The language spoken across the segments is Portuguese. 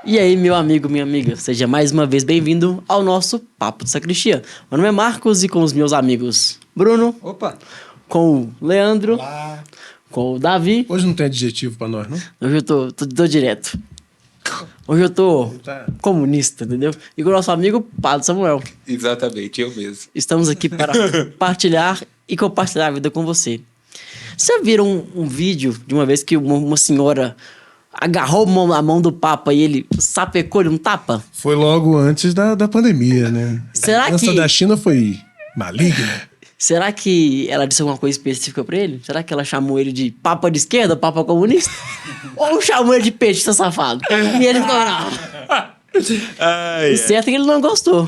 E aí, meu amigo, minha amiga, seja mais uma vez bem-vindo ao nosso Papo de Sacristia. Meu nome é Marcos e com os meus amigos Bruno, Opa! com o Leandro, Olá. com o Davi. Hoje não tem adjetivo pra nós, não? Hoje eu tô direto. Hoje eu tô Tá. comunista, entendeu? E com o nosso amigo Padre Samuel. Exatamente, eu mesmo. Estamos aqui para partilhar e compartilhar a vida com você. Vocês já viram um vídeo de uma vez que uma senhora agarrou a mão do Papa e ele sapecou-lhe um tapa? Foi logo antes da pandemia, né? Será A doença que- da China foi maligna? Será que ela disse alguma coisa específica pra ele? Será que ela chamou ele de Papa de esquerda, Papa comunista? Ou chamou ele de petista safado? E ele ficou, não. O certo é que ele não gostou.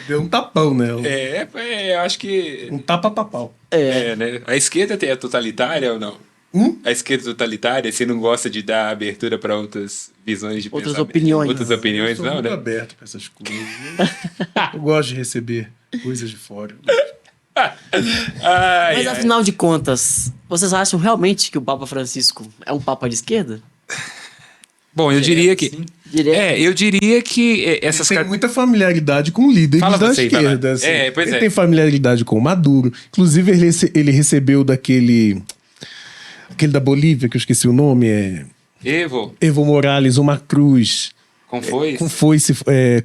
Deu um tapão nela. Eu acho que. Um tapa-papau. Né? A esquerda é totalitária ou não? A esquerda totalitária, você não gosta de dar abertura para outras visões de Outras pensamento? opiniões. Outras opiniões, Eu sou não, muito né? aberto pra essas coisas. Eu gosto de receber coisas de fora. Mas afinal de contas, vocês acham realmente que o Papa Francisco é um Papa de esquerda? Bom, eu diria que. Direto. Eu diria que essas Ele tem car- muita familiaridade com líderes Fala da você aí, vai lá. esquerda. Assim. Pois Ele é. tem familiaridade com o Maduro. Inclusive, ele recebeu daquele... Aquele da Bolívia, que eu esqueci o nome, Evo, Evo Morales, uma cruz... com foi? Com foice,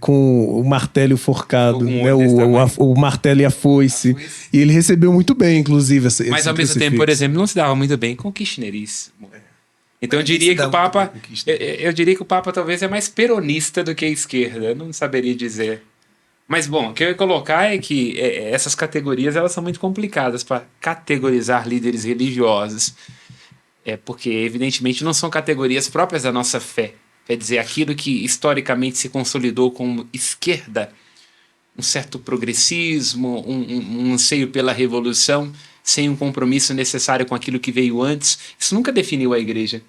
com o martelo forcado, Com né? desse tamanho. O martelo e a foice. E ele recebeu muito bem, inclusive, Mas ao mesmo tempo, por exemplo, não se dava muito bem com o kirchnerismo. Então eu diria que o Papa, eu diria que o Papa talvez é mais peronista do que a esquerda, eu não saberia dizer. Mas bom, o que eu ia colocar é que essas categorias elas são muito complicadas para categorizar líderes religiosos. Porque evidentemente não são categorias próprias da nossa fé. Quer dizer, aquilo que historicamente se consolidou como esquerda, um certo progressismo, um anseio pela revolução, sem um compromisso necessário com aquilo que veio antes, isso nunca definiu a igreja.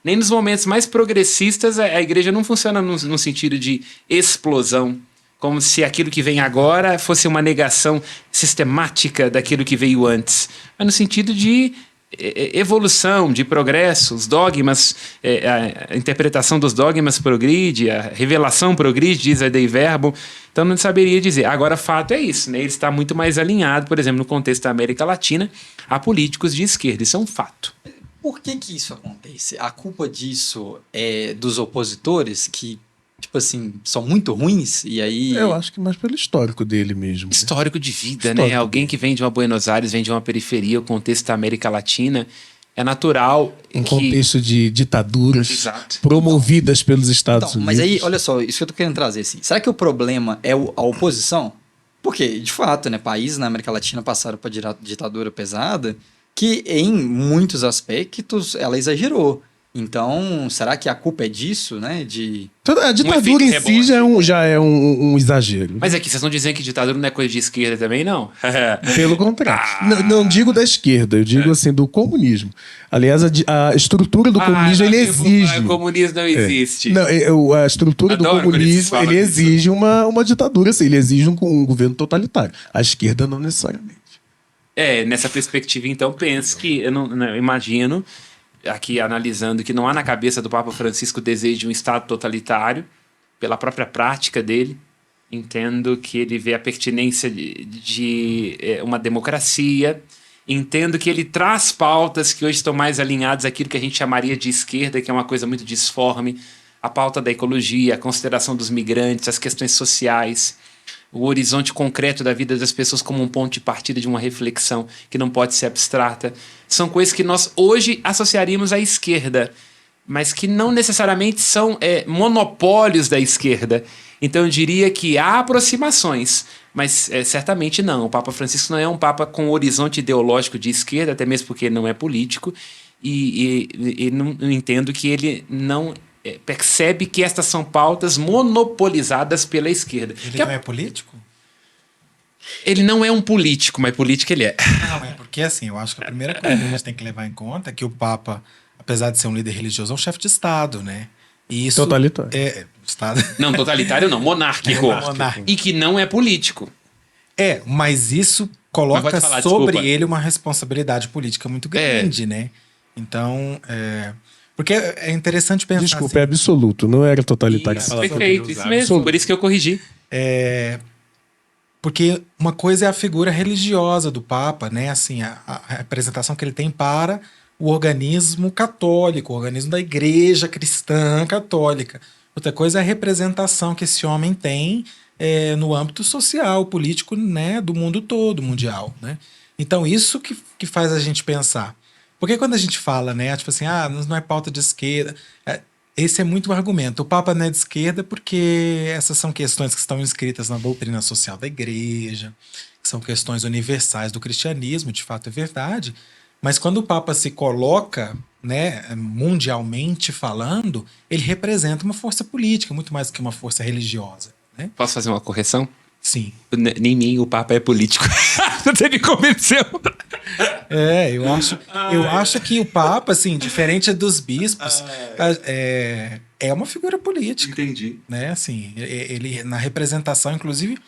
Nem nos momentos mais progressistas a igreja não funciona no sentido de explosão, como se aquilo que vem agora fosse uma negação sistemática daquilo que veio antes, mas no sentido de evolução, de progresso. Os dogmas, a interpretação dos dogmas progride, a revelação progride, diz a Dei Verbo. Então não saberia dizer. Agora, fato é isso, né? Ele está muito mais alinhado, por exemplo, no contexto da América Latina, a políticos de esquerda. Isso é um fato. Por que isso acontece? A culpa disso é dos opositores que, tipo assim, são muito ruins e aí... Eu acho que mais pelo histórico dele mesmo. Histórico de vida, né? Histórico. Alguém que vem de uma Buenos Aires, vem de uma periferia, o contexto da América Latina, é natural Um que... contexto de ditaduras Exato. promovidas pelos Estados Então, Unidos. mas aí, olha só, isso que eu tô querendo trazer, assim. Será que o problema é a oposição? Porque, de fato, né, países na América Latina passaram por ditadura pesada que, em muitos aspectos, ela exagerou. Então, será que a culpa é disso, né? A ditadura efeito em si rebote. já é um exagero. Mas aqui, vocês estão dizendo que ditadura não é coisa de esquerda também, não? Pelo contrário. Não digo da esquerda, eu digo assim, do comunismo. Aliás, a estrutura do comunismo, ele exige... O comunismo não existe. Não, a estrutura do Adoro quando eles comunismo, falam ele isso. exige uma ditadura, assim, ele exige um governo totalitário. A esquerda não necessariamente. Nessa perspectiva, então, penso que, eu imagino, aqui analisando, que não há na cabeça do Papa Francisco o desejo de um Estado totalitário, pela própria prática dele. Entendo que ele vê a pertinência de uma democracia. Entendo que ele traz pautas que hoje estão mais alinhadas àquilo que a gente chamaria de esquerda, que é uma coisa muito disforme. A pauta da ecologia, a consideração dos migrantes, as questões sociais, o horizonte concreto da vida das pessoas como um ponto de partida de uma reflexão que não pode ser abstrata. São coisas que nós hoje associaríamos à esquerda, mas que não necessariamente são monopólios da esquerda. Então eu diria que há aproximações, mas certamente não. O Papa Francisco não é um Papa com horizonte ideológico de esquerda, até mesmo porque ele não é político, e não entendo que ele não... percebe que estas são pautas monopolizadas pela esquerda. Ele não é político? Ele não é um político, mas político ele é. Não, é porque assim, eu acho que a primeira coisa que a gente tem que levar em conta é que o Papa, apesar de ser um líder religioso, é um chefe de Estado, né? E isso Totalitário. Estado. Não, totalitário não, monárquico. Monárquico. E que não é político. Mas isso Mas coloca pode falar, sobre desculpa. ele uma responsabilidade política muito grande, né? Então, Porque é interessante pensar Desculpa, é assim, absoluto, não era totalitário. Isso, Falar Perfeito, sobre isso usar. mesmo. Absoluto. Por isso que eu corrigi. porque uma coisa é a figura religiosa do Papa, né? Assim, a representação que ele tem para o organismo católico, o organismo da Igreja Cristã Católica. Outra coisa é a representação que esse homem tem no âmbito social, político, né, do mundo todo, mundial, né? Então, isso que faz a gente pensar. Porque quando a gente fala, né, tipo assim, não é pauta de esquerda, esse é muito um argumento. O Papa não é de esquerda porque essas são questões que estão inscritas na doutrina social da Igreja, que são questões universais do cristianismo, de fato é verdade. Mas quando o Papa se coloca, né, mundialmente falando, ele representa uma força política, muito mais do que uma força religiosa, né? Posso fazer uma correção? Sim. Nem mim, o Papa é político. Você me convenceu. Eu acho que o Papa, assim, diferente dos bispos, é uma figura política. Entendi. Né? Assim, ele na representação, inclusive,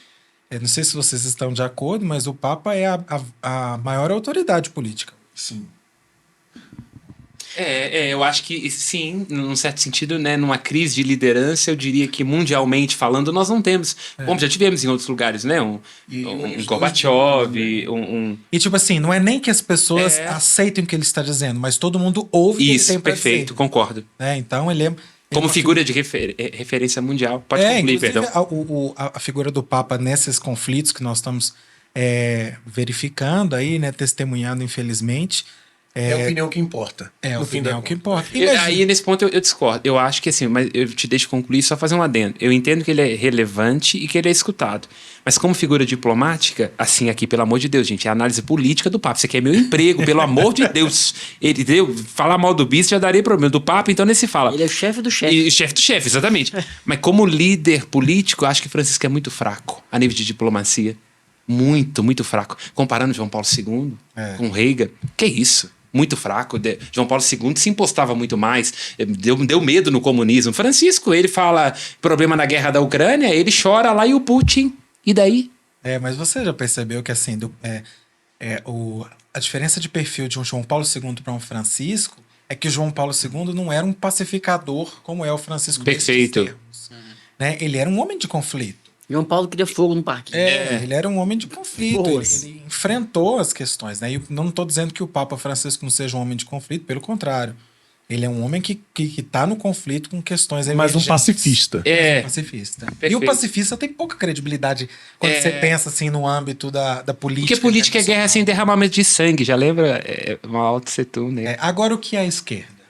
não sei se vocês estão de acordo, mas o Papa é a maior autoridade política. Sim. Eu acho que sim, num certo sentido, né, numa crise de liderança, eu diria que mundialmente falando, nós não temos. Como já tivemos em outros lugares, né? Um Gorbachev, E tipo assim, não é nem que as pessoas aceitem o que ele está dizendo, mas todo mundo ouve o que ele Isso, tem para perfeito, dizer. concordo. Né? Então ele é Como uma figura de referência mundial. Pode concluir, inclusive, perdão. a figura do Papa nesses conflitos que nós estamos verificando aí, né, testemunhando, infelizmente. É a opinião que importa. É a no fim da opinião que importa. Aí, nesse ponto, eu discordo. Eu acho que assim, mas eu te deixo concluir só fazer um adendo. Eu entendo que ele é relevante e que ele é escutado. Mas como figura diplomática, assim, aqui, pelo amor de Deus, gente, é a análise política do Papa. Você quer meu emprego, pelo amor de Deus. Ele deu, falar mal do bispo já daria problema. Do Papa, então, nem se fala. Ele é o chefe do chefe. E chefe do chefe, exatamente. Mas como líder político, eu acho que Francisco é muito fraco a nível de diplomacia. Muito, muito fraco. Comparando João Paulo II com Reagan. Que isso? Muito fraco. João Paulo II se impostava muito mais. Deu medo no comunismo. Francisco, ele fala problema na guerra da Ucrânia, ele chora lá e o Putin. E daí? Mas você já percebeu que assim, a diferença de perfil de um João Paulo II para um Francisco é que o João Paulo II não era um pacificador como é o Francisco. Perfeito. Né? Ele era um homem de conflito. João Paulo queria fogo no parque. Ele era um homem de conflito. Boas. Ele enfrentou as questões. Né? E eu não estou dizendo que o Papa Francisco não seja um homem de conflito, pelo contrário. Ele é um homem que está no conflito com questões Mas um emergentes. pacifista. Um pacifista. Perfeito. E o pacifista tem pouca credibilidade quando você pensa assim no âmbito da política. Porque política é guerra sem derramamento de sangue, já lembra? Mao Tse Tung, né? Agora, o que é a esquerda?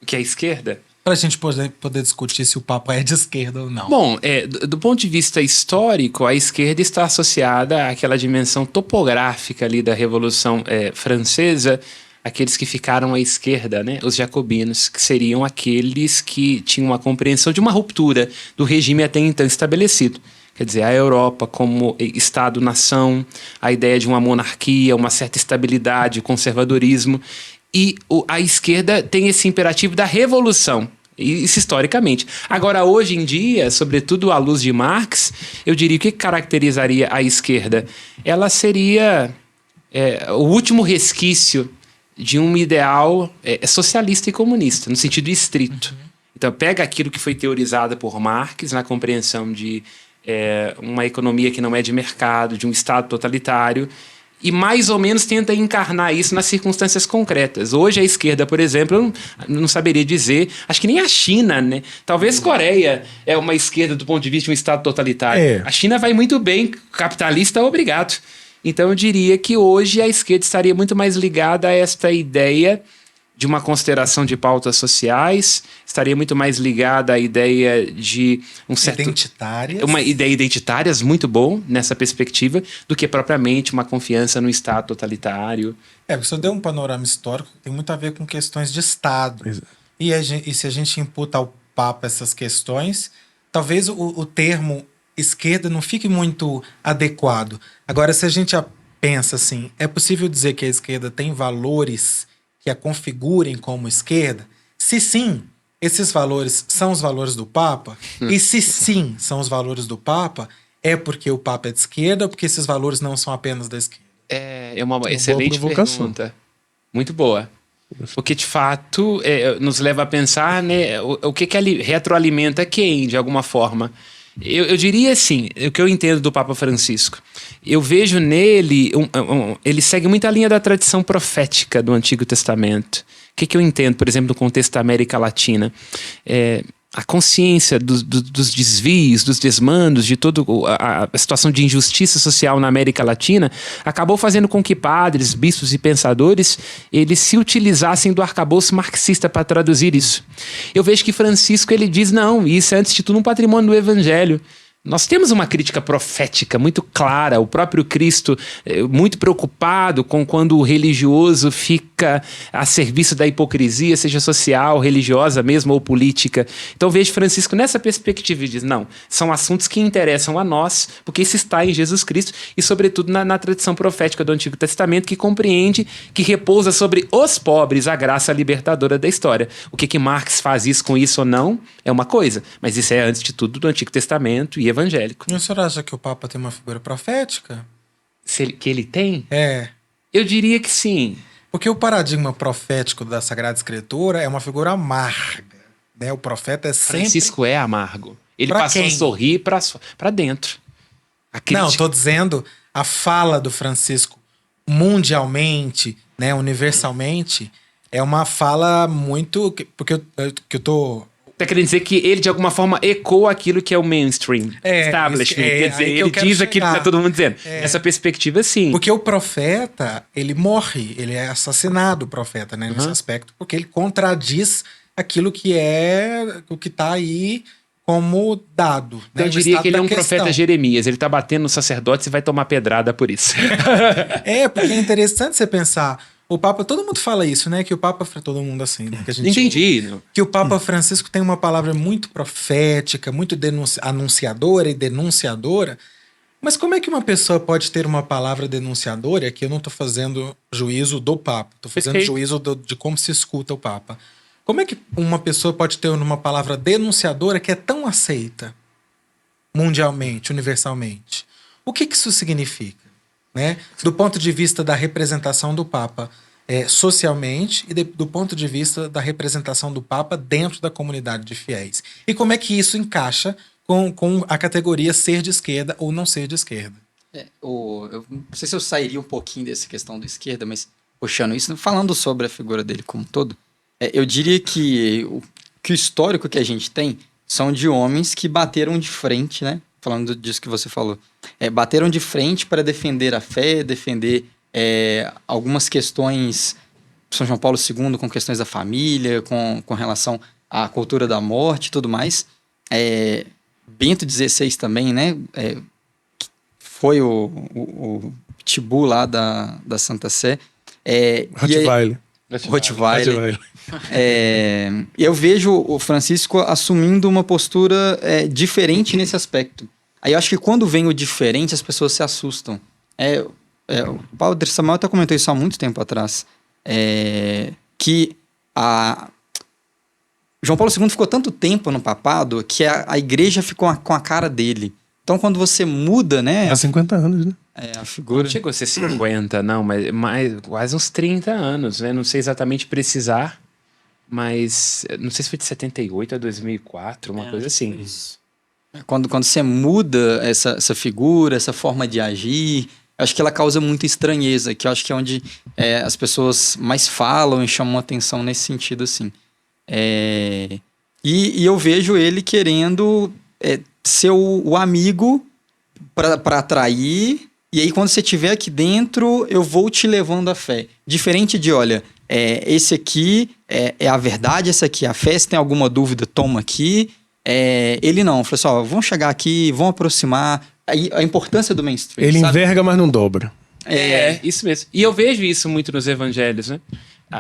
O que é a esquerda? Para a gente poder discutir se o Papa é de esquerda ou não. Bom, do ponto de vista histórico, a esquerda está associada àquela dimensão topográfica ali da Revolução Francesa, aqueles que ficaram à esquerda, né? Os jacobinos, que seriam aqueles que tinham uma compreensão de uma ruptura do regime até então estabelecido. Quer dizer, a Europa como Estado-nação, a ideia de uma monarquia, uma certa estabilidade, conservadorismo. E a esquerda tem esse imperativo da revolução, isso historicamente. Agora, hoje em dia, sobretudo à luz de Marx, eu diria que o que caracterizaria a esquerda? Ela seria o último resquício de um ideal socialista e comunista, no sentido estrito. Então, pega aquilo que foi teorizado por Marx na compreensão de uma economia que não é de mercado, de um Estado totalitário, e mais ou menos tenta encarnar isso nas circunstâncias concretas. Hoje a esquerda, por exemplo, eu não saberia dizer, acho que nem a China, né? Talvez Coreia é uma esquerda do ponto de vista de um Estado totalitário. A China vai muito bem, capitalista, obrigado. Então eu diria que hoje a esquerda estaria muito mais ligada a esta ideia de uma consideração de pautas sociais, estaria muito mais ligada à ideia de um certo... Identitárias. Uma ideia identitárias, muito bom nessa perspectiva, do que propriamente uma confiança no Estado totalitário. Você deu um panorama histórico que tem muito a ver com questões de Estado. Exato. E se a gente imputa ao Papa essas questões, talvez o termo esquerda não fique muito adequado. Agora, se a gente pensa assim, é possível dizer que a esquerda tem valores que a configurem como esquerda? Se sim, esses valores são os valores do Papa? E se sim são os valores do Papa, é porque o Papa é de esquerda ou porque esses valores não são apenas da esquerda? É uma excelente provocação. pergunta. Muito boa. Porque, de fato, nos leva a pensar, né, o que retroalimenta quem, de alguma forma. Eu diria assim, o que eu entendo do Papa Francisco. Eu vejo nele, ele segue muito a linha da tradição profética do Antigo Testamento. O que eu entendo, por exemplo, no contexto da América Latina? A consciência dos desvios, dos desmandos, de toda a situação de injustiça social na América Latina, acabou fazendo com que padres, bispos e pensadores, eles se utilizassem do arcabouço marxista para traduzir isso. Eu vejo que Francisco, ele diz, não, isso é antes de tudo um patrimônio do Evangelho. Nós temos uma crítica profética muito clara, o próprio Cristo muito preocupado com quando o religioso fica a serviço da hipocrisia, seja social, religiosa mesmo ou política. Então vejo Francisco nessa perspectiva e diz, não, são assuntos que interessam a nós, porque isso está em Jesus Cristo e sobretudo na tradição profética do Antigo Testamento, que compreende, que repousa sobre os pobres a graça libertadora da história. O que Marx faz isso com isso ou não é uma coisa, mas isso é antes de tudo do Antigo Testamento e evangélico. E o senhor acha que o Papa tem uma figura profética? Que ele tem? É. Eu diria que sim. Porque o paradigma profético da Sagrada Escritura é uma figura amarga, né? O profeta é sempre... Francisco é amargo. Ele Pra passou quem? a sorrir para dentro. A crítica... Não, tô dizendo a fala do Francisco mundialmente, né, universalmente, é uma fala muito... Porque eu tô... Tá querendo dizer que ele, de alguma forma, ecoa aquilo que é o mainstream, establishment. Quer dizer, aí que eu ele quero diz aquilo que tá chegar. todo mundo dizendo. Essa perspectiva, sim. Porque o profeta, ele morre, ele é assassinado, o profeta, né, nesse aspecto, porque ele contradiz aquilo que é o que tá aí como dado. Então, eu diria que ele é um profeta Jeremias. Ele tá batendo nos sacerdotes e vai tomar pedrada por isso. Porque é interessante você pensar. O Papa, todo mundo fala isso, né? Que o Papa, todo mundo assim, né? Que a gente Entendi. Não. Que o Papa Francisco tem uma palavra muito profética, muito anunciadora e denunciadora. Mas como é que uma pessoa pode ter uma palavra denunciadora? Aqui eu não estou fazendo juízo do Papa, estou fazendo juízo de como se escuta o Papa. Como é que uma pessoa pode ter uma palavra denunciadora que é tão aceita mundialmente, universalmente? O que isso significa? Né? Do ponto de vista da representação do Papa socialmente e do ponto de vista da representação do Papa dentro da comunidade de fiéis. E como é que isso encaixa com a categoria ser de esquerda ou não ser de esquerda? Eu não sei se eu sairia um pouquinho dessa questão da esquerda, mas puxando isso, falando sobre a figura dele como um todo, eu diria que o histórico que a gente tem são de homens que bateram de frente, né? Falando disso que você falou. Bateram de frente para defender a fé, defender algumas questões, São João Paulo II com questões da família, com relação à cultura da morte e tudo mais. Bento XVI também, né? Foi o pitbull lá da Santa Sé. Rottweiler. Eu vejo o Francisco assumindo uma postura diferente nesse aspecto. Aí eu acho que quando vem o diferente, as pessoas se assustam. O Padre Samuel até comentou isso há muito tempo atrás. Que João Paulo II ficou tanto tempo no papado que a igreja ficou com a cara dele. Então quando você muda, né? Há 50 anos, né? A figura... Não chegou a ser 50, não, mas quase uns 30 anos, né? Não sei exatamente precisar, mas não sei se foi de 78 a 2004, uma coisa assim. Quando você muda essa figura, essa forma de agir, eu acho que ela causa muita estranheza, que eu acho que é onde as pessoas mais falam e chamam atenção nesse sentido, assim. E eu vejo ele querendo ser o amigo para atrair, e aí quando você estiver aqui dentro, eu vou te levando à fé. Diferente de, olha, esse aqui é a verdade, essa aqui é a fé, se tem alguma dúvida, toma aqui. Ele não, falou assim, vamos chegar aqui, vamos aproximar. A importância do mainstream, Ele sabe? enverga, mas não dobra. Isso mesmo. E eu vejo isso muito nos evangelhos, né?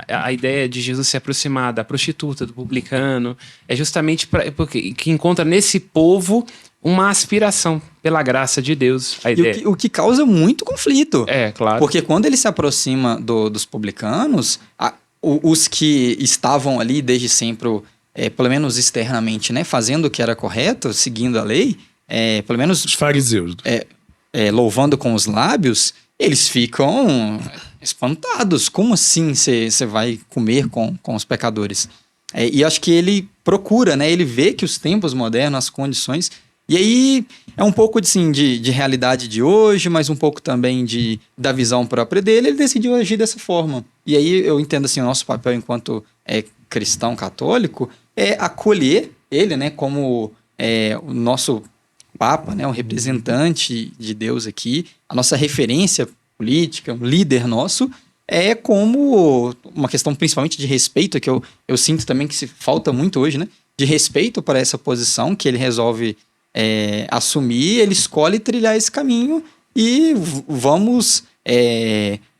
A ideia de Jesus se aproximar da prostituta, do publicano, é justamente porque que encontra nesse povo uma aspiração pela graça de Deus. O que causa muito conflito. Claro. Porque quando ele se aproxima dos publicanos, os que estavam ali desde sempre, pelo menos externamente, né, fazendo o que era correto, seguindo a lei, pelo menos... Os fariseus. Louvando com os lábios, eles ficam espantados. Como assim você vai comer com os pecadores? E acho que ele procura, né? Ele vê que os tempos modernos, as condições... E aí é um pouco de realidade de hoje, mas um pouco também da visão própria dele. Ele decidiu agir dessa forma. E aí eu entendo assim, o nosso papel enquanto cristão católico é acolher ele, né? Como o nosso Papa, né? O representante de Deus aqui, a nossa referência política, um líder nosso... É como uma questão principalmente de respeito, que eu sinto também que se falta muito hoje, né? De respeito para essa posição que ele resolve assumir, ele escolhe trilhar esse caminho e vamos,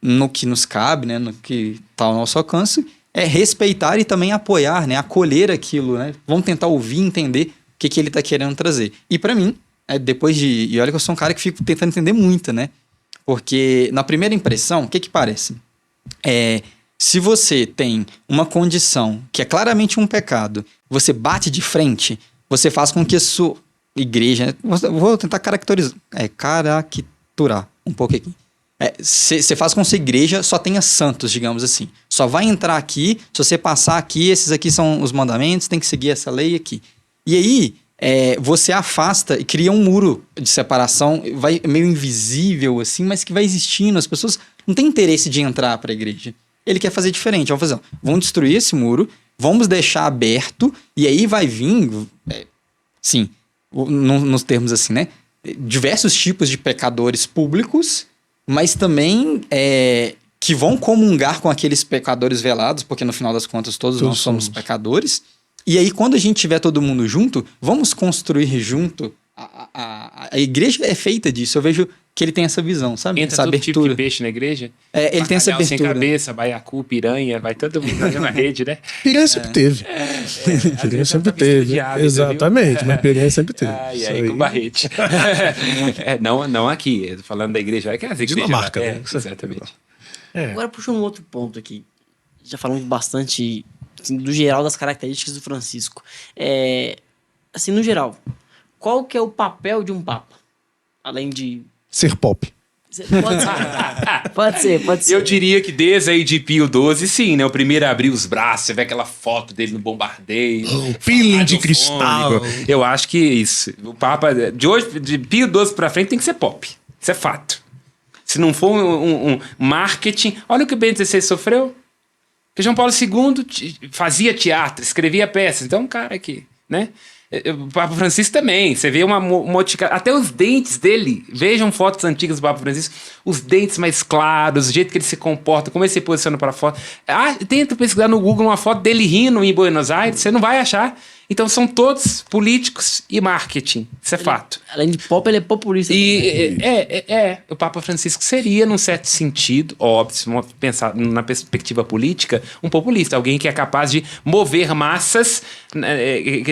no que nos cabe, né? No que está ao nosso alcance, respeitar e também apoiar, né? Acolher aquilo, né? Vamos tentar ouvir, entender o que ele está querendo trazer. E para mim, e olha que eu sou um cara que fico tentando entender muito, né? Porque na primeira impressão, o que parece? Se você tem uma condição que é claramente um pecado, você bate de frente, você faz com que a sua igreja... Vou tentar caracterizar um pouco aqui. Você faz com que a sua igreja só tenha santos, digamos assim. Só vai entrar aqui, se você passar aqui, esses aqui são os mandamentos, tem que seguir essa lei aqui. E aí... você afasta e cria um muro de separação, meio invisível assim, mas que vai existindo. As pessoas não têm interesse de entrar para a igreja. Ele quer fazer diferente. Vamos destruir esse muro, vamos deixar aberto, e aí vai vir, nos termos assim, né? Diversos tipos de pecadores públicos, mas também que vão comungar com aqueles pecadores velados, porque no final das contas todos nós somos pecadores. E aí, quando a gente tiver todo mundo junto, vamos construir junto. A igreja é feita disso. Eu vejo que ele tem essa visão, sabe? Entra essa todo abertura. tipo de peixe na igreja? Ele tem essa abertura. Sem cabeça, baiacu, piranha, vai todo mundo na rede, né? Piranha sempre teve. Piranha sempre teve. Exatamente, mas piranha sempre teve. E aí com barrete. Não aqui, eu tô falando da igreja. Que é as igrejas Dinamarca, né? Exatamente. Agora puxa um outro ponto aqui. Já falamos bastante... Assim, do geral das características do Francisco. Assim, no geral, qual que é o papel de um papa? Além de... Ser pop. Pode ser. Eu diria que desde aí de Pio XII, sim, né? O primeiro a abrir os braços, você vê aquela foto dele no bombardeio. Feeling de cristal. Eu acho que isso. O papa de Pio XII pra frente tem que ser pop. Isso é fato. Se não for um marketing... Olha o que o Bento XVI sofreu. Porque João Paulo II fazia teatro, escrevia peças. Então, um cara aqui, né? O Papa Francisco também. Você vê uma modificação. Até os dentes dele. Vejam fotos antigas do Papa Francisco. Os dentes mais claros, o jeito que ele se comporta, como ele se posiciona para fora. Tenta pesquisar no Google uma foto dele rindo em Buenos Aires. Você não vai achar. Então são todos políticos e marketing. Isso é fato. Além de pop, ele é populista. O Papa Francisco seria, num certo sentido, óbvio, se vamos pensar na perspectiva política, um populista. Alguém que é capaz de mover massas,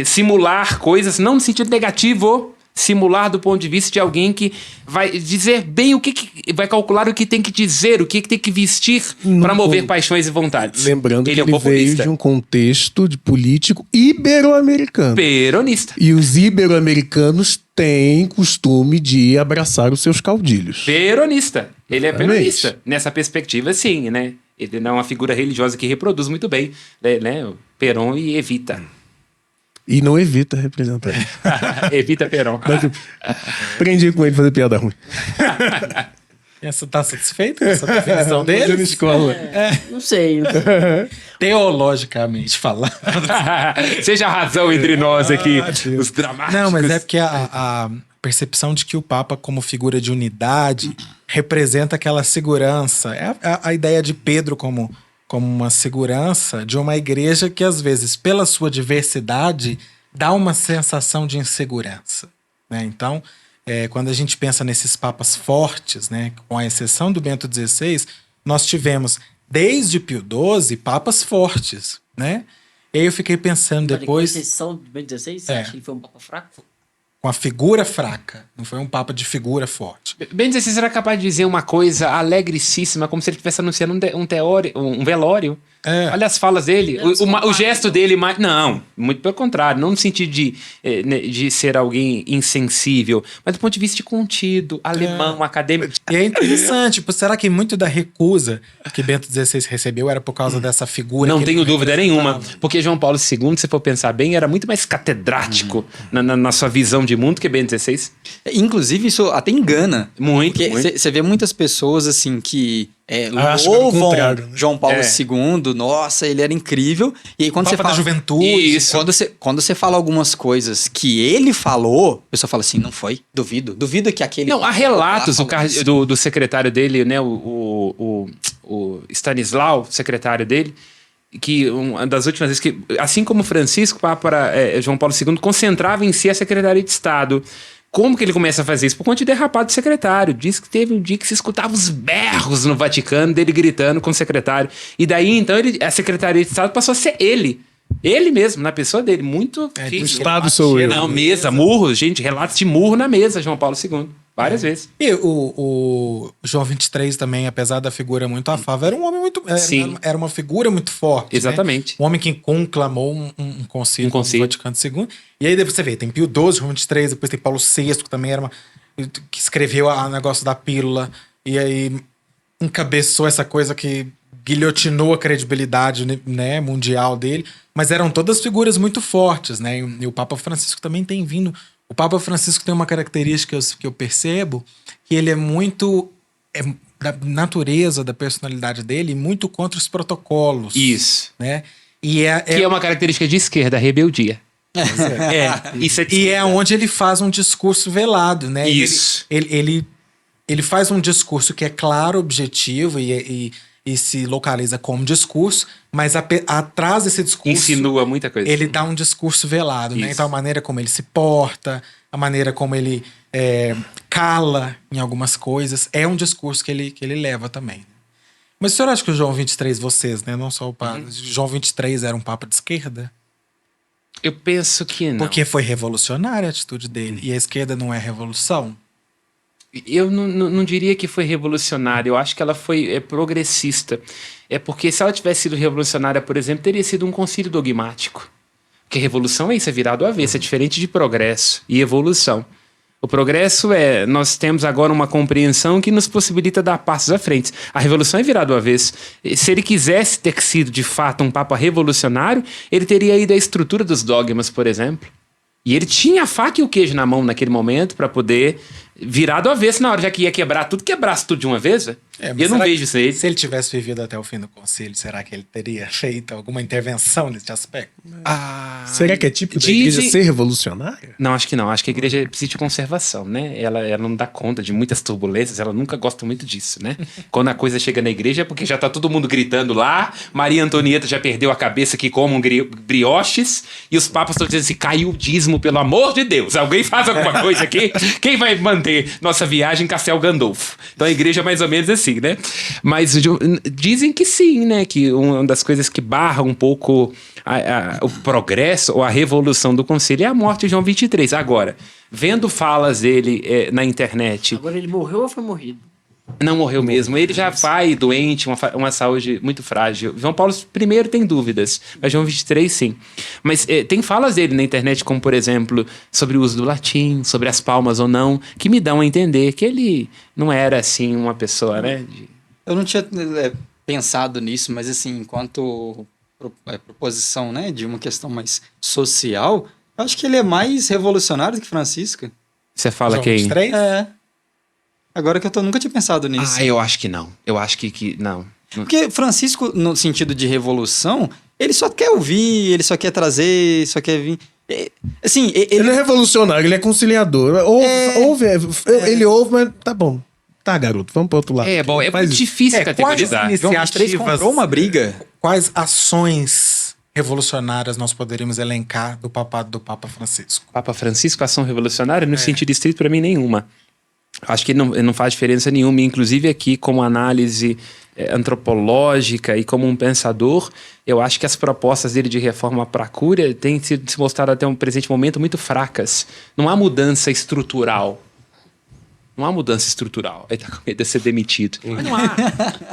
simular coisas, não no sentido negativo, simular do ponto de vista de alguém que vai dizer bem o que vai calcular o que tem que dizer, o que tem que vestir para mover paixões e vontades. Lembrando que ele ele veio de um contexto de político ibero-americano. Peronista. E os ibero-americanos têm costume de abraçar os seus caudilhos. Peronista. Ele é peronista. Nessa perspectiva, sim, né? Ele não é uma figura religiosa que reproduz muito bem, né? O Perón e Evita. E não evita representar. Evita Perón. Aprendi com ele fazer piada ruim. Você tá satisfeito com essa definição dele? Na escola. Não sei. Teologicamente falando. Seja a razão entre nós aqui, os dramáticos. Não, mas é porque a percepção de que o Papa, como figura de unidade, representa aquela segurança. É a ideia de Pedro como uma segurança de uma igreja que, às vezes, pela sua diversidade, dá uma sensação de insegurança, né? Então, quando a gente pensa nesses papas fortes, né, com a exceção do Bento XVI, nós tivemos, desde Pio XII, papas fortes, né? E aí eu fiquei pensando depois... Com a exceção do Bento XVI, você acha que ele foi um papa fraco? Com a figura fraca, não foi um papa de figura forte. Bento XVI era capaz de dizer uma coisa alegricíssima, como se ele estivesse anunciando um velório. Olha as falas dele, o gesto dele, não, muito pelo contrário, não no sentido de ser alguém insensível, mas do ponto de vista de contido, alemão, acadêmico. E é interessante, tipo, será que muito da recusa que Bento XVI recebeu era por causa dessa figura? Não que tenho ele dúvida nenhuma, representava? porque João Paulo II, se for pensar bem, era muito mais catedrático na sua visão de mundo que Bento XVI. Inclusive, isso até engana. Muito, Porque muito. você vê muitas pessoas assim que Acho que era o louvam contrário, né? João Paulo II, nossa, ele era incrível. E aí quando Papa você fala da juventude. Isso. Quando você fala algumas coisas que ele falou, a pessoa fala assim, não foi? Duvido que aquele... Não, há relatos lá falou isso. do secretário dele, né, o Stanislau, secretário dele, que uma das últimas vezes que, assim como Francisco, o Papa João Paulo II concentrava em si a Secretaria de Estado. Como que ele começa a fazer isso? Por conta de derrapado do secretário. Diz que teve um dia que se escutava os berros no Vaticano dele gritando com o secretário. E daí, então, a Secretaria de Estado passou a ser ele. Ele mesmo, na pessoa dele. Muito É, difícil. do Estado sou eu. Não, mesa, murro, gente, relatos de murro na mesa, João Paulo II. Várias vezes. E o João 23 também, apesar da figura muito afável, era um homem muito... Sim. Era uma figura muito forte. Exatamente. Né? Um homem que conclamou um concílio Um concílio. do Vaticano II. E aí você vê, tem Pio XII, João 23, depois tem Paulo VI, que também era que escreveu o negócio da pílula. E aí encabeçou essa coisa que guilhotinou a credibilidade, né, mundial dele. Mas eram todas figuras muito fortes, né? E o Papa Francisco também tem vindo... O Papa Francisco tem uma característica que eu percebo, que ele é muito... da natureza, da personalidade dele, muito contra os protocolos. Isso. Né? Que é uma característica de esquerda, a rebeldia. Isso é de E é esquerda. onde ele faz um discurso velado, né? Isso. Ele faz um discurso que é claro, objetivo e se localiza como discurso, mas atrás desse discurso... Insinua muita coisa. Ele dá um discurso velado, né? Isso. Então a maneira como ele se porta, a maneira como ele cala em algumas coisas, é um discurso que ele leva também. Mas o senhor acha que o João 23, vocês, né? Não só o Papa, João 23 era um Papa de esquerda? Eu penso que não. Porque foi revolucionária a atitude dele. E a esquerda não é revolução? Eu não diria que foi revolucionária, eu acho que ela foi progressista. É porque se ela tivesse sido revolucionária, por exemplo, teria sido um concílio dogmático. Porque revolução é isso, é virar do avesso, é diferente de progresso e evolução. O progresso nós temos agora uma compreensão que nos possibilita dar passos à frente. A revolução é virar do avesso. Se ele quisesse ter sido, de fato, um papa revolucionário, ele teria ido à estrutura dos dogmas, por exemplo. E ele tinha a faca e o queijo na mão naquele momento para poder virar do avesso na hora, já que ia quebrar tudo, quebrasse tudo de uma vez. Mas Eu não será vejo que, isso aí. Se ele tivesse vivido até o fim do concílio, será que ele teria feito alguma intervenção nesse aspecto? Será que é típico da Dizem- igreja ser revolucionária? Não, acho que não. Acho que a igreja precisa de conservação, né? Ela não dá conta de muitas turbulências, ela nunca gosta muito disso, né? Quando a coisa chega na igreja é porque já tá todo mundo gritando lá, Maria Antonieta já perdeu a cabeça que comam brioches, e os papas estão dizendo assim, caiu o dízimo, pelo amor de Deus, alguém faz alguma coisa aqui? Quem vai manter nossa viagem em Castel Gandolfo? Então a igreja é mais ou menos assim, né? Mas dizem que sim, né? Que uma das coisas que barra um pouco o progresso ou a revolução do concílio é a morte de João 23. Agora, vendo falas dele na internet, Agora ele morreu ou foi morrido? não morreu mesmo. Ele já vai doente, uma saúde muito frágil. João Paulo I tem dúvidas, mas João 23 sim. Mas tem falas dele na internet, como por exemplo, sobre o uso do latim, sobre as palmas ou não, que me dão a entender que ele não era assim uma pessoa, né? Eu não tinha pensado nisso, mas assim, enquanto proposição, né, de uma questão mais social, eu acho que ele é mais revolucionário do que Francisco. Você fala João quem? 23? Agora que eu nunca tinha pensado nisso. Ah, eu acho que não. Eu acho que não. Porque Francisco, no sentido de revolução, ele só quer ouvir, ele só quer trazer, só quer vir. Assim, Ele não é revolucionário, ele é conciliador. Ele ouve, mas tá bom. Tá, garoto, vamos pro outro lado. Bom, é Faz muito isso. difícil Quais categorizar. iniciativas- João 23 comprou uma briga. Quais ações revolucionárias nós poderíamos elencar do papado do Papa Francisco? Papa Francisco, ação revolucionária, no sentido estrito, para mim, nenhuma. Acho que não faz diferença nenhuma. Inclusive aqui, como análise antropológica e como um pensador, eu acho que as propostas dele de reforma para a cura têm se mostrado até um presente momento muito fracas. Não há mudança estrutural. Não há mudança estrutural. Ele tá com medo de ser demitido. Mas não há.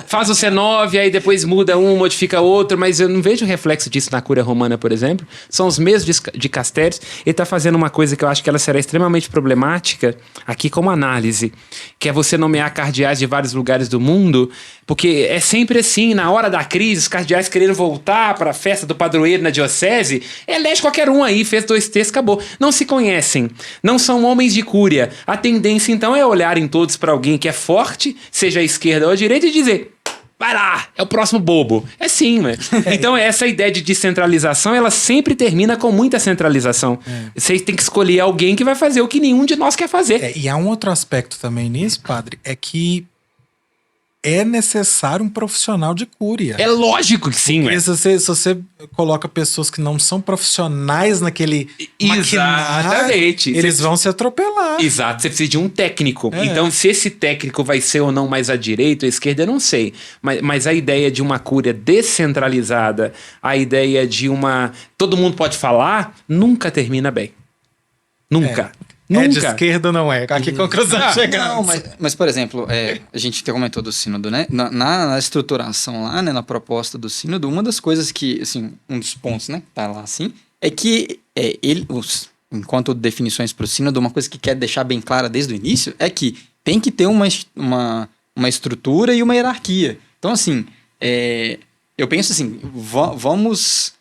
Faz o C9, aí depois muda um, modifica outro, mas eu não vejo reflexo disso na cura romana, por exemplo. São os mesmos de Castérios. Ele tá fazendo uma coisa que eu acho que ela será extremamente problemática aqui como análise, que é você nomear cardeais de vários lugares do mundo, porque é sempre assim, na hora da crise, os cardeais querendo voltar para a festa do padroeiro na diocese, elege qualquer um aí, fez 2 terços, acabou. Não se conhecem, não são homens de cúria. A tendência, então, é olharem todos para alguém que é forte, seja a esquerda ou a direita, e dizer: vai lá, é o próximo bobo. É sim, né? Então, essa ideia de descentralização, ela sempre termina com muita centralização. Você tem que escolher alguém que vai fazer o que nenhum de nós quer fazer. E há um outro aspecto também nisso, padre, é que é necessário um profissional de cúria. É lógico que sim, Porque se você coloca pessoas que não são profissionais naquele maquinário, Exatamente. eles vão se atropelar. Exato, você precisa de um técnico. Então, se esse técnico vai ser ou não mais à direita ou à esquerda, eu não sei. Mas a ideia de uma cúria descentralizada, a ideia de uma... todo mundo pode falar, nunca termina bem. Nunca. Nunca. É de esquerda ou não é? A que conclusão chegamos? Não, mas, por exemplo, a gente até comentou do sínodo, né? Na estruturação lá, né, na proposta do sínodo, uma das coisas que, assim, um dos pontos, né, que tá lá assim, é que enquanto definições para o sínodo, uma coisa que quer deixar bem clara desde o início é que tem que ter uma estrutura e uma hierarquia. Então, assim, eu penso assim, vamos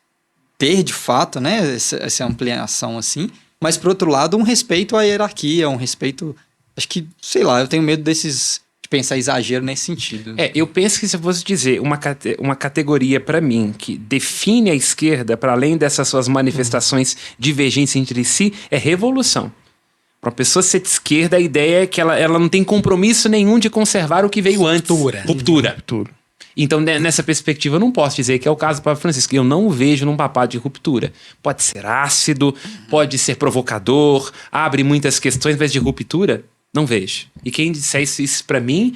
ter de fato, né, essa ampliação assim, mas, por outro lado, um respeito à hierarquia, um respeito... Acho que, sei lá, eu tenho medo de pensar exagero nesse sentido. Eu penso que se eu fosse dizer uma categoria para mim que define a esquerda, para além dessas suas manifestações divergentes entre si, é revolução. Para uma pessoa ser de esquerda, a ideia é que ela não tem compromisso nenhum de conservar o que veio antes. Ruptura. Então, nessa perspectiva, eu não posso dizer que é o caso do Papa Francisco. Eu não o vejo num papado de ruptura. Pode ser ácido, pode ser provocador, abre muitas questões, mas de ruptura, não vejo. E quem disser isso para mim,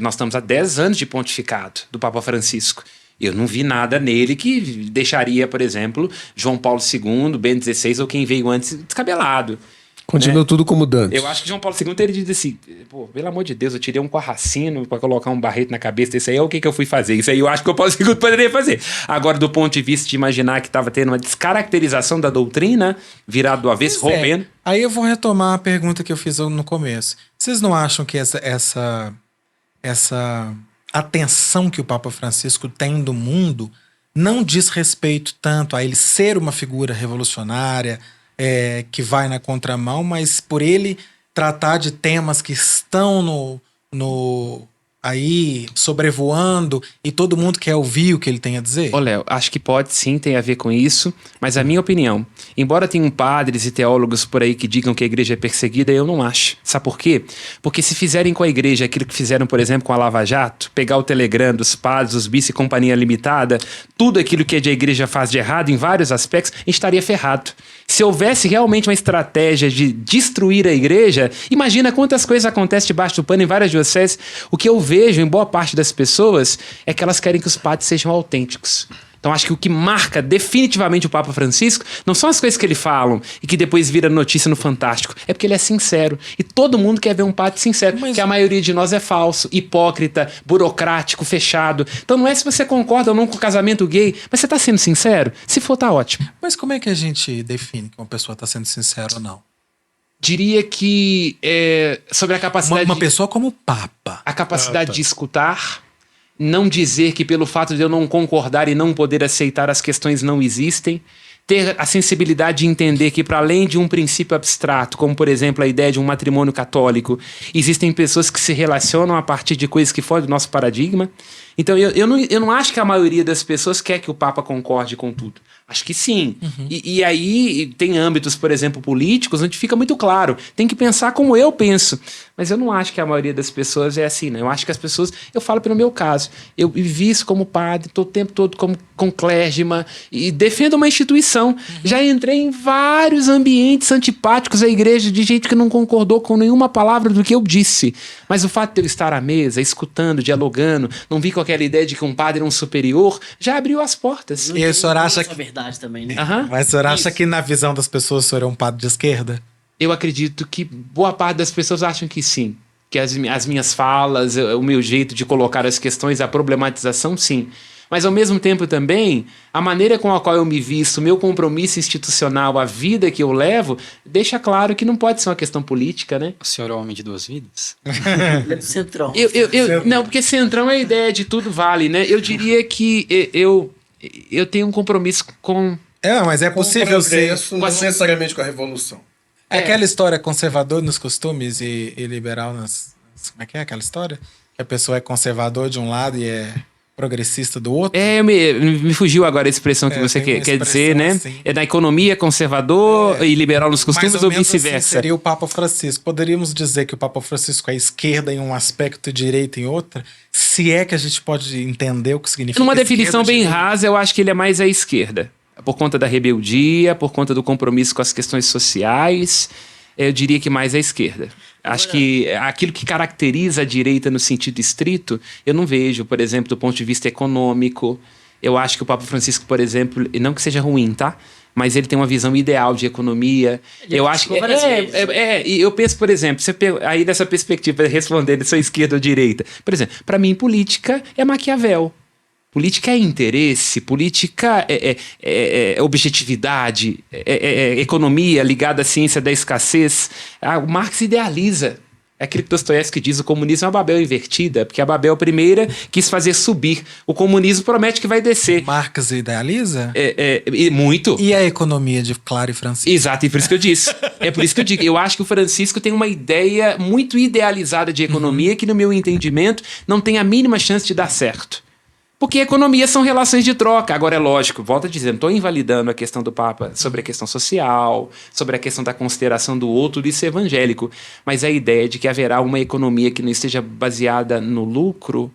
nós estamos há 10 anos de pontificado do Papa Francisco. Eu não vi nada nele que deixaria, por exemplo, João Paulo II, Bento XVI ou quem veio antes descabelado. Continua tudo como Dante. Eu acho que João Paulo II teria dito assim: pô, pelo amor de Deus, eu tirei um quarracino pra colocar um barrete na cabeça desse aí, é o que eu fui fazer? Isso aí eu acho que o Paulo II poderia fazer. Agora, do ponto de vista de imaginar que estava tendo uma descaracterização da doutrina, virado do avesso, rompendo. Aí eu vou retomar a pergunta que eu fiz no começo. Vocês não acham que essa atenção que o Papa Francisco tem do mundo não diz respeito tanto a ele ser uma figura revolucionária, que vai na contramão, mas por ele tratar de temas que estão aí sobrevoando e todo mundo quer ouvir o que ele tem a dizer? Ô, Léo, acho que pode sim ter a ver com isso, mas a minha opinião, embora tenham padres e teólogos por aí que digam que a igreja é perseguida, eu não acho. Sabe por quê? Porque se fizerem com a igreja aquilo que fizeram, por exemplo, com a Lava Jato, pegar o Telegram dos padres, dos bis e companhia limitada, tudo aquilo que a igreja faz de errado em vários aspectos, a gente estaria ferrado. Se houvesse realmente uma estratégia de destruir a igreja, imagina quantas coisas acontecem debaixo do pano em várias dioceses. O que eu vejo em boa parte das pessoas é que elas querem que os padres sejam autênticos. Então acho que o que marca definitivamente o Papa Francisco não são as coisas que ele fala e que depois vira notícia no Fantástico. É porque ele é sincero. E todo mundo quer ver um padre sincero. Porque a maioria de nós é falso, hipócrita, burocrático, fechado. Então não é se você concorda ou não com o casamento gay, mas você está sendo sincero? Se for, tá ótimo. Mas como é que a gente define que uma pessoa está sendo sincera ou não? Diria que sobre a capacidade... Uma pessoa como Papa. A capacidade de escutar... Não dizer que pelo fato de eu não concordar e não poder aceitar as questões não existem. Ter a sensibilidade de entender que, para além de um princípio abstrato, como, por exemplo, a ideia de um matrimônio católico, existem pessoas que se relacionam a partir de coisas que fogem do nosso paradigma. Então, eu não acho que a maioria das pessoas quer que o Papa concorde com tudo. Acho que sim. Uhum. E aí tem âmbitos, por exemplo, políticos, onde fica muito claro. Tem que pensar como eu penso. Mas eu não acho que a maioria das pessoas é assim, né? Eu acho que as pessoas... Eu falo pelo meu caso. Eu vivi isso como padre, estou o tempo todo com clérgima e defendo uma instituição. Uhum. Já entrei em vários ambientes antipáticos à igreja de gente que não concordou com nenhuma palavra do que eu disse. Mas o fato de eu estar à mesa, escutando, dialogando, não vi com aquela ideia de que um padre é um superior, já abriu as portas. E o senhor acha que... verdade também, né? Mas o senhor acha que na visão das pessoas o senhor é um padre de esquerda? Eu acredito que boa parte das pessoas acham que sim. Que as minhas falas, o meu jeito de colocar as questões, a problematização, sim. Mas, ao mesmo tempo, também, a maneira com a qual eu me visto, o meu compromisso institucional, a vida que eu levo, deixa claro que não pode ser uma questão política, né? O senhor é um homem de duas vidas? Ele é do Centrão. Não, porque Centrão é a ideia de tudo vale, né? Eu diria que eu tenho um compromisso com... Mas é Com o possível ser. progresso, não necessariamente com a revolução. É aquela história conservador nos costumes e liberal nas. Como é que é aquela história? Que a pessoa é conservador de um lado e é progressista do outro? Me fugiu agora a expressão que você tem uma quer dizer, expressão né? assim. É da economia conservador e liberal nos costumes Mais ou ou menos assim vice-versa? seria o Papa Francisco. Poderíamos dizer que o Papa Francisco é esquerda em um aspecto e direita em outra? Se é que a gente pode entender o que significa. Numa esquerda, definição bem direita. rasa, eu acho que ele é mais à esquerda. Por conta da rebeldia, por conta do compromisso com as questões sociais, eu diria que mais à esquerda. Acho que aquilo que caracteriza a direita no sentido estrito, eu não vejo, por exemplo, do ponto de vista econômico. Eu acho que o Papa Francisco, por exemplo, e não que seja ruim, tá? Mas ele tem uma visão ideal de economia. Eu acho que e eu penso, por exemplo, aí nessa perspectiva, respondendo se é esquerda ou direita. Por exemplo, para mim, política é Maquiavel. Política é interesse, política é objetividade, é economia ligada à ciência da escassez. O Marx idealiza. É aquilo que Dostoiévski diz, o comunismo é uma Babel invertida, porque a Babel primeira quis fazer subir. O comunismo promete que vai descer. Marx idealiza? Muito. E a economia de Clara e Francisco? Exato, e por isso que eu disse. É por isso que eu digo. Eu acho que o Francisco tem uma ideia muito idealizada de economia que, no meu entendimento, não tem a mínima chance de dar certo. Porque economia são relações de troca. Agora, é lógico, volto a dizer, não estou invalidando a questão do Papa sobre a questão social, sobre a questão da consideração do outro, isso é evangélico. Mas a ideia de que haverá uma economia que não esteja baseada no lucro,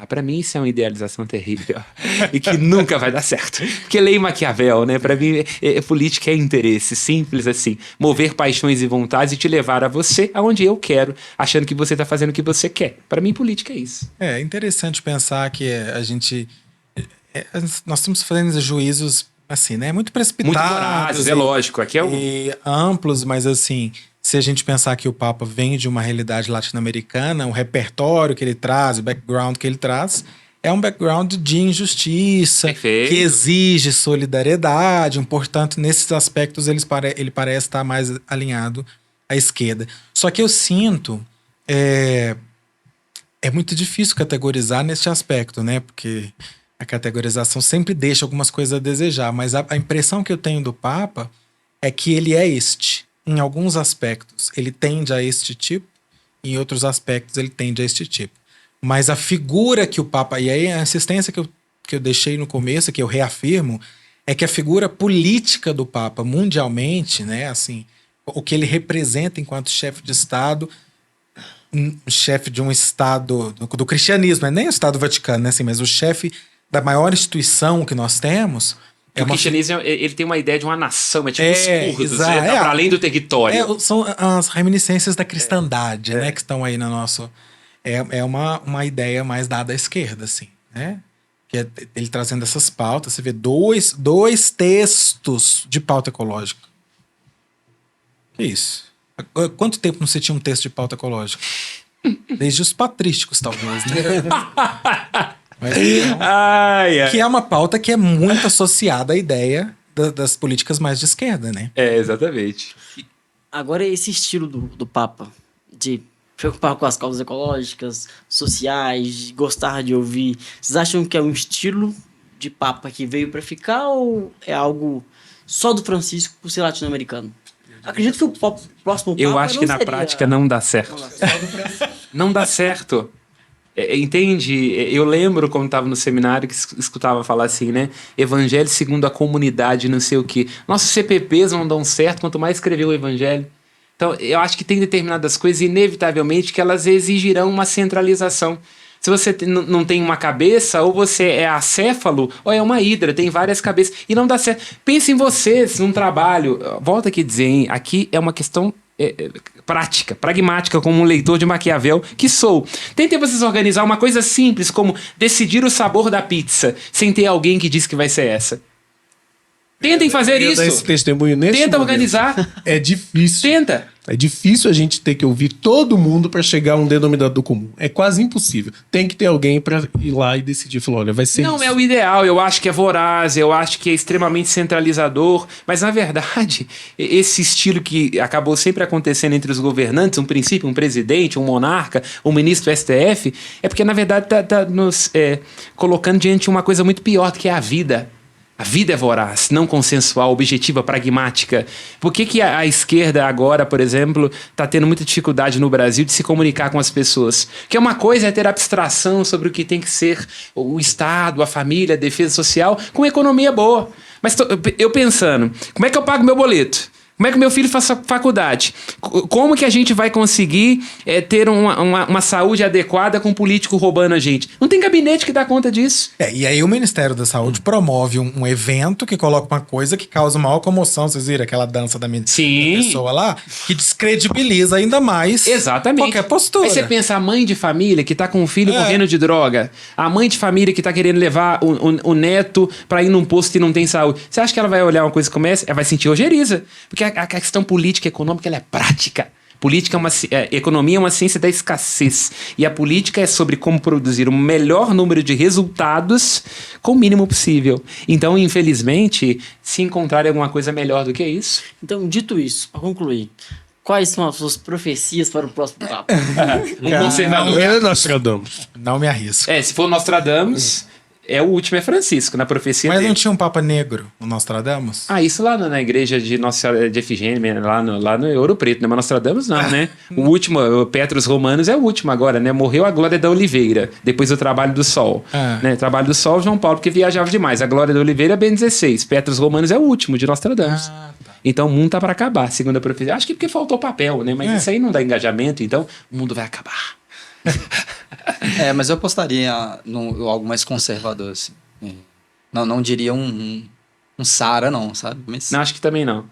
para mim isso é uma idealização terrível. E que nunca vai dar certo. Porque lei Maquiavel, né? Para mim, política é interesse, simples assim. Mover paixões e vontades e te levar a você aonde eu quero, achando que você está fazendo o que você quer. Para mim, política é isso. É interessante pensar que a gente. Nós estamos fazendo juízos assim, né? Muito precipitados. Muito vorazes, é lógico. Aqui é e amplos, mas assim. Se a gente pensar que o Papa vem de uma realidade latino-americana, o repertório que ele traz, o background que ele traz, é um background de injustiça, Perfeito. que exige solidariedade, portanto, nesses aspectos ele parece estar mais alinhado à esquerda. Só que eu sinto, é muito difícil categorizar neste aspecto, né? Porque a categorização sempre deixa algumas coisas a desejar, mas a impressão que eu tenho do Papa é que ele é em alguns aspectos, ele tende a este tipo, em outros aspectos, ele tende a este tipo. Mas a figura que o Papa... E aí a insistência que eu deixei no começo, que eu reafirmo, é que a figura política do Papa mundialmente, né, assim, o que ele representa enquanto chefe de Estado, chefe de um Estado do cristianismo, não é nem o Estado Vaticano, né, assim, mas o chefe da maior instituição que nós temos... O cristianismo, ele tem uma ideia de uma nação, é tipo os curdos, para além do território. São as reminiscências da cristandade, né, que estão aí no nosso... É uma ideia mais dada à esquerda, assim, né? Que é ele trazendo essas pautas. Você vê dois textos de pauta ecológica. Que isso? Quanto tempo não se tinha um texto de pauta ecológica? Desde os patrísticos, talvez, né? Mas que é uma pauta que é muito associada à ideia das políticas mais de esquerda, né? Exatamente. Agora, esse estilo do Papa, de preocupar com as causas ecológicas, sociais, de gostar de ouvir, vocês acham que é um estilo de Papa que veio para ficar ou é algo só do Francisco por ser latino-americano? Acredito que o próximo Papa Eu acho que não na seria... prática não dá certo. Não dá certo. Entende? Eu lembro quando estava no seminário que escutava falar assim, né? Evangelho segundo a comunidade, não sei o quê. Nossos CPPs não dão certo, quanto mais escrever o evangelho. Então, eu acho que tem determinadas coisas, inevitavelmente, que elas exigirão uma centralização. Se você não tem uma cabeça, ou você é acéfalo, ou é uma hidra, tem várias cabeças. E não dá certo. Pense em vocês, num trabalho. Volta aqui a dizer, hein? Aqui é uma questão... prática, pragmática, como um leitor de Maquiavel que sou. Tentem vocês organizar uma coisa simples como decidir o sabor da pizza sem ter alguém que diz que vai ser essa. Tentem fazer Eu ia dar esse isso. testemunho neste Tenta momento. organizar. É difícil. Tenta. É difícil a gente ter que ouvir todo mundo para chegar a um denominador comum. É quase impossível. Tem que ter alguém para ir lá e decidir. Falar, olha, vai ser Não isso. é o ideal, eu acho que é voraz, eu acho que é extremamente centralizador, mas na verdade, esse estilo que acabou sempre acontecendo entre os governantes, um princípio, um presidente, um monarca, um ministro do STF, é porque na verdade tá nos colocando diante de uma coisa muito pior, que é a vida. A vida é voraz, não consensual, objetiva, pragmática. Por que a esquerda agora, por exemplo, está tendo muita dificuldade no Brasil de se comunicar com as pessoas? Porque uma coisa é ter abstração sobre o que tem que ser o Estado, a família, a defesa social, com economia boa. Mas eu pensando, como é que eu pago meu boleto? Como é que meu filho faz faculdade? Como que a gente vai conseguir ter uma saúde adequada com um político roubando a gente? Não tem gabinete que dá conta disso. E aí o Ministério da Saúde promove um evento que coloca uma coisa que causa maior comoção. Vocês viram aquela dança da pessoa lá? Que descredibiliza ainda mais Exatamente. qualquer postura. Aí você pensa a mãe de família que tá com um filho morrendo de droga, a mãe de família que tá querendo levar o neto pra ir num posto que não tem saúde. Você acha que ela vai olhar uma coisa como essa? Ela vai sentir ojeriza. Porque a questão política e econômica ela é prática. Política economia é uma ciência da escassez. E a política é sobre como produzir o melhor número de resultados com o mínimo possível. Então, infelizmente, se encontrarem alguma coisa melhor do que isso... Então, dito isso, para concluir, quais são as suas profecias para o próximo Papa? Um conservador. É Nostradamus. Não me arrisco. Se for Nostradamus, o último é Francisco, na profecia Mas dele. não tinha um Papa Negro, o Nostradamus? Isso lá na igreja de Nossa Senhora de Efigênia, lá no Ouro Preto, né? Mas Nostradamus não, né? O último, o Petrus Romanos é o último agora, né? Morreu a Glória da Oliveira, depois do Trabalho do Sol. Né? Trabalho do Sol, João Paulo, porque viajava demais. A Glória da Oliveira é Ben 16. Petrus Romanos é o último de Nostradamus. Tá. Então o mundo tá para acabar, segundo a profecia. Acho que porque faltou papel, né? Mas isso aí não dá engajamento, então o mundo vai acabar. Mas eu apostaria no algo mais conservador, assim. Não diria um Sara, não, sabe? Mas, Não, acho que também não.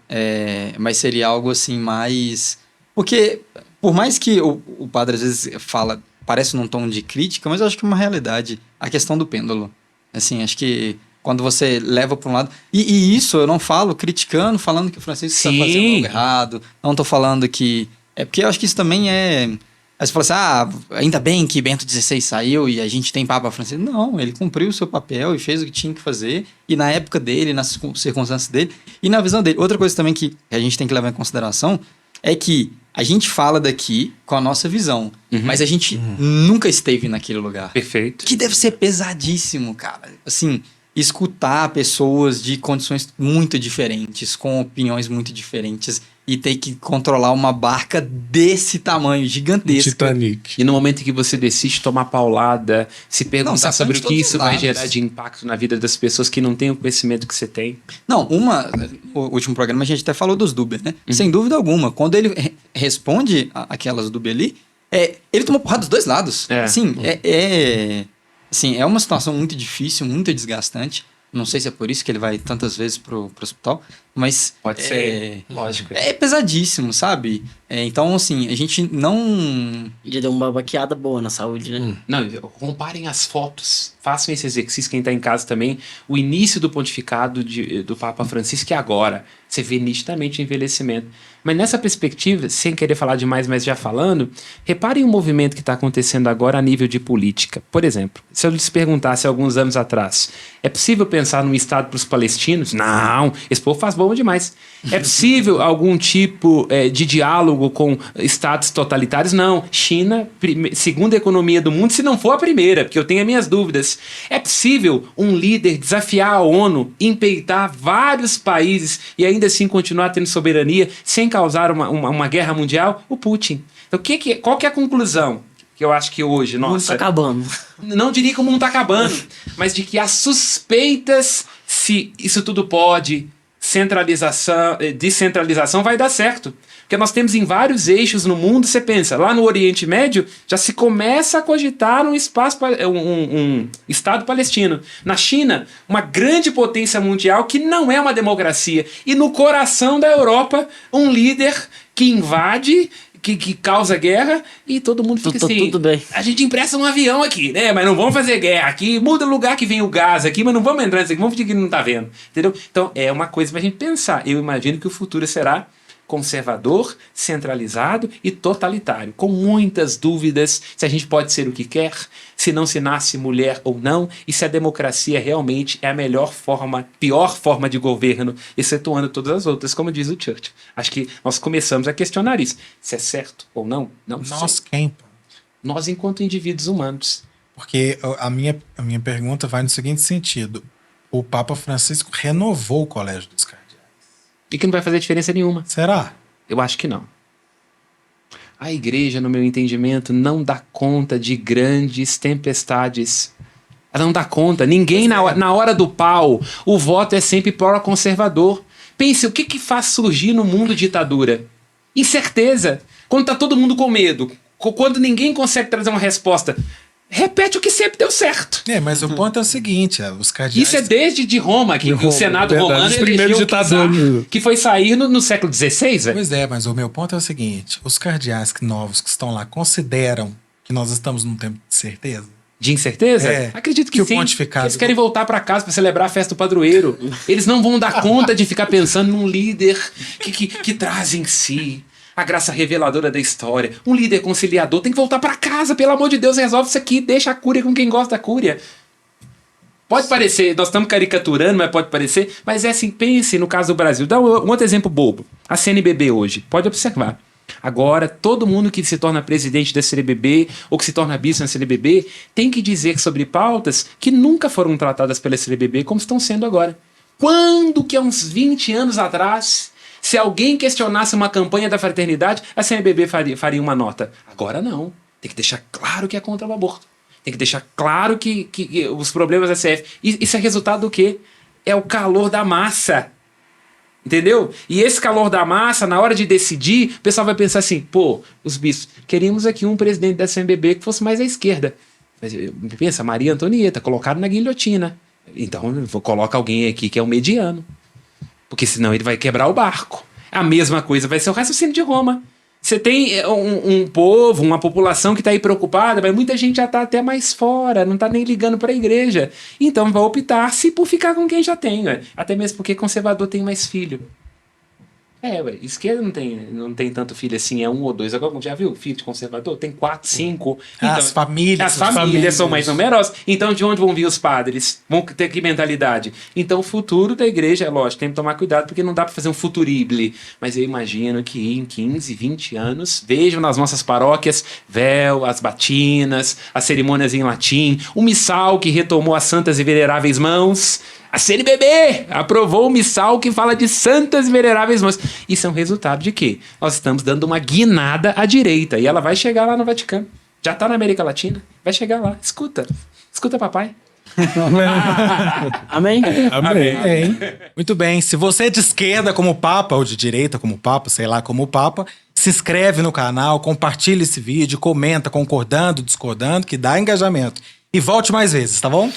mas seria algo assim mais... Porque, por mais que o padre às vezes fala, parece num tom de crítica, mas eu acho que é uma realidade. A questão do pêndulo. Assim, acho que quando você leva para um lado... E isso eu não falo criticando, falando que o Francisco está fazendo algo errado. Não estou falando que... porque eu acho que isso também é... Aí você fala assim, ainda bem que Bento XVI saiu e a gente tem Papa Francisco. Não, ele cumpriu o seu papel e fez o que tinha que fazer. E na época dele, nas circunstâncias dele e na visão dele. Outra coisa também que a gente tem que levar em consideração é que a gente fala daqui com a nossa visão. Mas a gente nunca esteve naquele lugar. Perfeito. Que deve ser pesadíssimo, cara. Assim, escutar pessoas de condições muito diferentes, com opiniões muito diferentes, e ter que controlar uma barca desse tamanho, gigantesca. Titanic. E no momento em que você decide tomar paulada, se perguntar Não, sobre o de que todos isso os vai lados. gerar de impacto na vida das pessoas que não têm o conhecimento que você tem. Não, o último programa a gente até falou dos Duber, né? Sem dúvida alguma. Quando ele responde aquelas Duber ali, ele toma porrada dos dois lados. Assim, assim, é uma situação muito difícil, muito desgastante. Não sei se é por isso que ele vai tantas vezes pro hospital, mas... Pode ser, lógico. É pesadíssimo, sabe? Então, assim, a gente não... Ele deu uma baqueada boa na saúde, né? Não, comparem as fotos. Façam esse exercício, quem está em casa também. O início do pontificado do Papa Francisco, que é agora. Você vê nitidamente o envelhecimento. Mas nessa perspectiva, sem querer falar demais, mas já falando, reparem o movimento que está acontecendo agora a nível de política. Por exemplo, se eu lhes perguntasse alguns anos atrás, é possível pensar num Estado para os palestinos? Não, esse povo faz bomba demais. É possível algum tipo de diálogo com estados totalitários? Não. China, segunda economia do mundo, se não for a primeira, porque eu tenho as minhas dúvidas. É possível um líder desafiar a ONU, empeitar vários países e ainda assim continuar tendo soberania sem causar uma guerra mundial? O Putin. Então, qual que é a conclusão? Que eu acho que hoje, O mundo nossa... tá acabando. Não diria que o mundo está acabando, mas de que há suspeitas se isso tudo pode, descentralização vai dar certo. Porque nós temos em vários eixos no mundo, você pensa, lá no Oriente Médio, já se começa a cogitar um Estado palestino. Na China, uma grande potência mundial que não é uma democracia. E no coração da Europa, um líder que invade, que causa guerra e todo mundo fica assim. Tudo bem. A gente empresta um avião aqui, né? Mas não vamos fazer guerra aqui. Muda o lugar que vem o gás aqui, mas não vamos entrar nisso aqui. Vamos fingir que não tá vendo. Entendeu? Então é uma coisa pra gente pensar. Eu imagino que o futuro será conservador, centralizado e totalitário, com muitas dúvidas se a gente pode ser o que quer, se não se nasce mulher ou não, e se a democracia realmente é a pior forma de governo, excetuando todas as outras, como diz o Churchill. Acho que nós começamos a questionar isso. Se é certo ou não, não Nós sei. quem? Nós, enquanto indivíduos humanos. Porque a minha pergunta vai no seguinte sentido. O Papa Francisco renovou o Colégio dos Cardeais. E que não vai fazer diferença nenhuma. Será? Eu acho que não. A igreja, no meu entendimento, não dá conta de grandes tempestades. Ela não dá conta. Ninguém, na hora do pau, o voto é sempre pró-conservador. Pense, o que faz surgir no mundo ditadura? Incerteza. Quando tá todo mundo com medo. Quando ninguém consegue trazer uma resposta. Repete o que sempre deu certo. Mas o ponto é o seguinte, os cardeais... Isso é desde de Roma, que o Senado verdade, romano os primeiros elegeu o ditadores. czar, que foi sair no século XVI, velho. Pois é, mas o meu ponto é o seguinte, os cardeais novos que estão lá consideram que nós estamos num tempo de certeza? De incerteza? É, Acredito que que o sim. pontificado- Eles querem voltar para casa para celebrar a festa do padroeiro. Eles não vão dar conta de ficar pensando num líder que traz em si a graça reveladora da história. Um líder conciliador tem que voltar para casa, pelo amor de Deus, resolve isso aqui, deixa a cúria com quem gosta da cúria. Pode parecer, nós estamos caricaturando, mas pode parecer, mas é assim, pense no caso do Brasil. Dá um outro exemplo bobo. A CNBB hoje, pode observar. Agora, todo mundo que se torna presidente da CNBB ou que se torna bispo na CNBB tem que dizer sobre pautas que nunca foram tratadas pela CNBB como estão sendo agora. Quando que há uns 20 anos atrás, se alguém questionasse uma campanha da fraternidade, a CNBB faria uma nota? Agora não. Tem que deixar claro que é contra o aborto. Tem que deixar claro que os problemas da CF... Isso é resultado do quê? É o calor da massa. Entendeu? E esse calor da massa, na hora de decidir, o pessoal vai pensar assim, pô, os bispos, queríamos aqui um presidente da CNBB que fosse mais à esquerda. Mas pensa, Maria Antonieta, colocaram na guilhotina. Então, coloca alguém aqui que é um mediano. Porque senão ele vai quebrar o barco. A mesma coisa vai ser o raciocínio de Roma. Você tem um povo, uma população que está aí preocupada, mas muita gente já está até mais fora, não está nem ligando para a igreja. Então vai optar-se por ficar com quem já tem. Ué. Até mesmo porque conservador tem mais filho. Esquerda não tem tanto filho assim, é 1 ou 2. Agora, já viu filho de conservador? Tem 4, 5. Então, As famílias são mais numerosas. Então, de onde vão vir os padres? Vão ter que mentalidade? Então, o futuro da igreja, é lógico, tem que tomar cuidado, porque não dá para fazer um futurible. Mas eu imagino que em 15, 20 anos, vejam nas nossas paróquias, véu, as batinas, as cerimônias em latim, o missal que retomou as santas e veneráveis mãos. A CNBB aprovou o missal que fala de santas e veneráveis mãos. Isso é um resultado de quê? Nós estamos dando uma guinada à direita. E ela vai chegar lá no Vaticano. Já está na América Latina. Vai chegar lá. Escuta, papai. Amém? Amém. Muito bem. Se você é de esquerda como Papa, ou de direita como Papa, sei lá, como Papa, se inscreve no canal, compartilha esse vídeo, comenta, concordando, discordando, que dá engajamento. E volte mais vezes, tá bom?